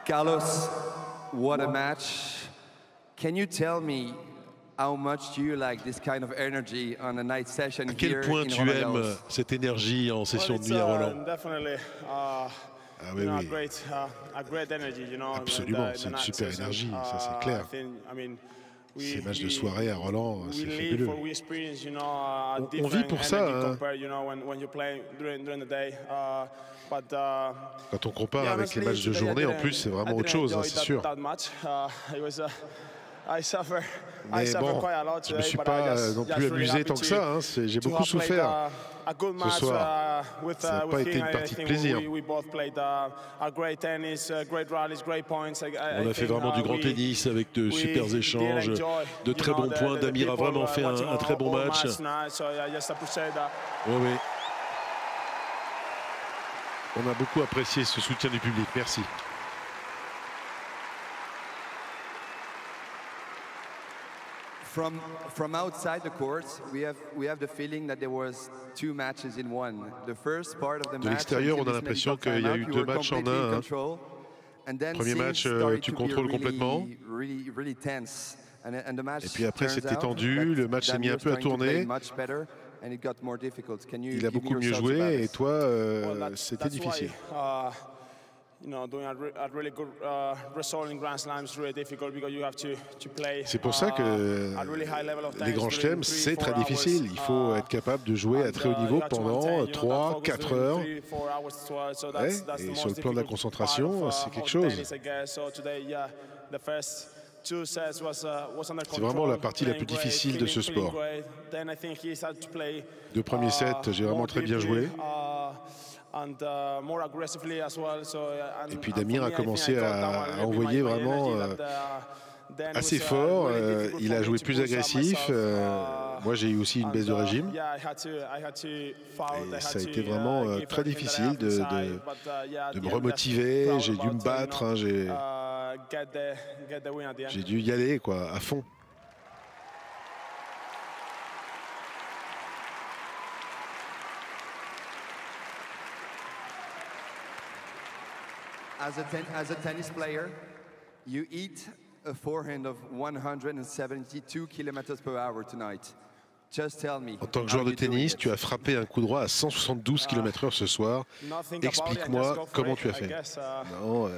Carlos, what a match. Can you tell me how much do you like this kind of energy on a night session À quel point tu aimes cette énergie en session de nuit à Roland? Ah oui, oui. Absolument, c'est une super énergie, ça c'est clair. Ces matchs de soirée à Roland, c'est fabuleux. On vit pour ça. Hein. Quand on compare avec les matchs de journée, en plus, c'est vraiment autre chose, hein, c'est sûr. Mais bon, je ne me suis pas non plus amusé tant que ça. Hein. J'ai beaucoup souffert ce soir. Ça n'a pas été une partie de plaisir. On a fait vraiment du grand tennis avec de super échanges, de très bons points. Damir a vraiment fait un très bon match. Oui, oui. On a beaucoup apprécié ce soutien du public. Merci. From outside the court, we have the feeling that there was two matches in one. The first part of the match. De l'extérieur, on a l'impression qu'il y a eu deux matchs en un. Hein. Premier match, tu contrôles complètement. Et puis après, c'était tendu. Le match s'est mis un peu à tourner. Il a beaucoup mieux joué et toi, c'était difficile. C'est pour ça que les grands chelems, c'est très difficile. Il faut être capable de jouer à très haut niveau pendant 3-4 heures. Ouais, et sur le plan de la concentration, c'est quelque chose. C'est vraiment la partie la plus difficile de ce sport. Deux premiers sets, j'ai vraiment très bien joué. Et puis Damir a commencé à envoyer vraiment assez fort. Il a joué plus agressif. Moi, j'ai eu aussi une baisse de régime. Et ça a été vraiment très difficile de me remotiver. J'ai dû me battre. Hein, j'ai dû y aller quoi, à fond. As a tennis player, you eat a forehand of 172 km/h tonight. Just tell me. En tant que joueur de tennis, tu as frappé un coup droit à 172 km/h ce soir. Explique-moi comment tu as fait. Non.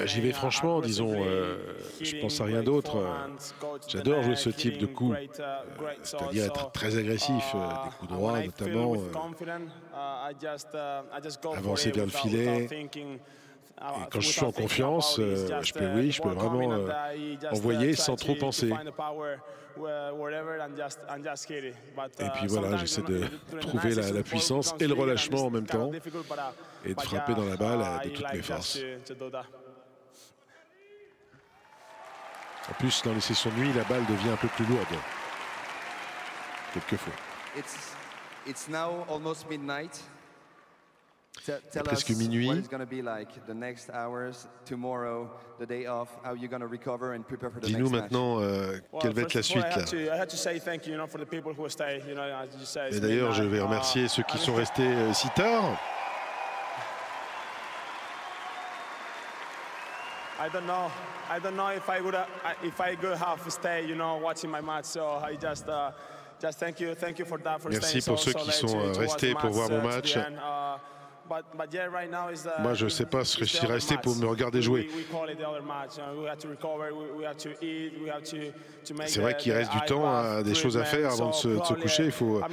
J'y vais franchement, disons, je pense à rien d'autre. J'adore jouer ce type de coup, c'est-à-dire être très agressif, des coups droits notamment, avancer vers le filet. Et quand je suis en confiance, je peux vraiment envoyer sans trop penser. Et puis voilà, j'essaie de trouver la puissance et le relâchement en même temps et de frapper dans la balle de toutes mes forces. En plus, dans les sessions de nuit, la balle devient un peu plus lourde. Quelquefois. It's now almost midnight. C'est presque minuit. Dis-nous maintenant quelle va être la suite là. Et d'ailleurs, je vais remercier ceux qui sont restés si tard. I don't know if I could have stayed, watching my match. So I just thank you for that. Merci pour ceux qui sont restés pour voir mon match. Moi, je ne sais pas si je suis resté pour me regarder jouer. C'est vrai qu'il reste du temps, des choses à faire avant de se coucher. Il faut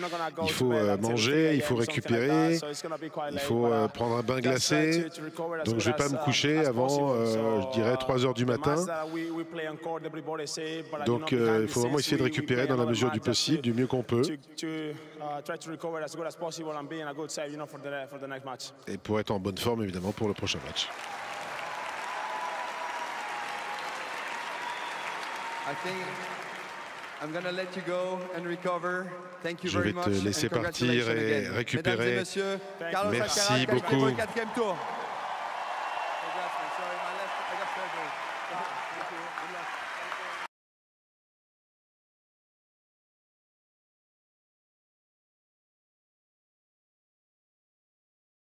manger, il faut récupérer, il faut prendre un bain glacé. Donc, je ne vais pas me coucher avant, je dirais, 3 heures du matin. Donc, il faut vraiment essayer de récupérer dans la mesure du possible, du mieux qu'on peut. Et pour être en bonne forme, évidemment, pour le prochain match. Je vais te laisser partir et récupérer. Merci beaucoup.